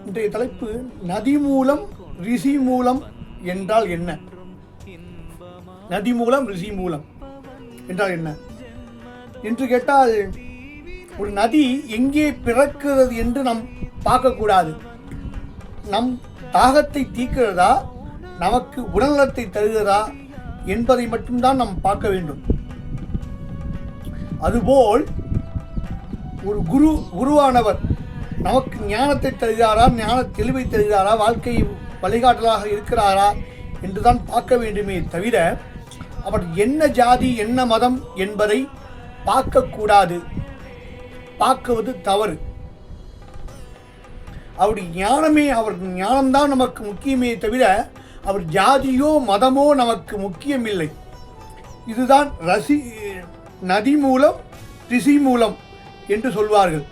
இன்றைய தலைப்பு நதி மூலம் ரிஷி மூலம் என்றால் என்ன? நதி மூலம் ரிஷி மூலம் என்றால் என்ன என்று கேட்டால், ஒரு நதி எங்கே பிறக்கிறது என்று நாம் பார்க்கக்கூடாது. நம் தாகத்தை தீர்க்கிறதா, நமக்கு உடல்நலத்தை தருகிறதா என்பதை மட்டும்தான் நாம் பார்க்க வேண்டும். அதுபோல் ஒரு குருவானவர் நமக்கு ஞானத்தை தருகிறாரா, ஞான தெளிவை தருகிறாரா, வாழ்க்கை வழிகாட்டலாக இருக்கிறாரா என்று தான் பார்க்க வேண்டுமே தவிர, அவர் என்ன ஜாதி என்ன மதம் என்பதை பார்க்கக்கூடாது. பார்க்குவது தவறு. அவருடைய ஞானமே, அவர் ஞானம்தான் நமக்கு முக்கியமே தவிர அவர் ஜாதியோ மதமோ நமக்கு முக்கியமில்லை. இதுதான் நதி மூலம் ரிஷி மூலம் என்று சொல்வார்கள்.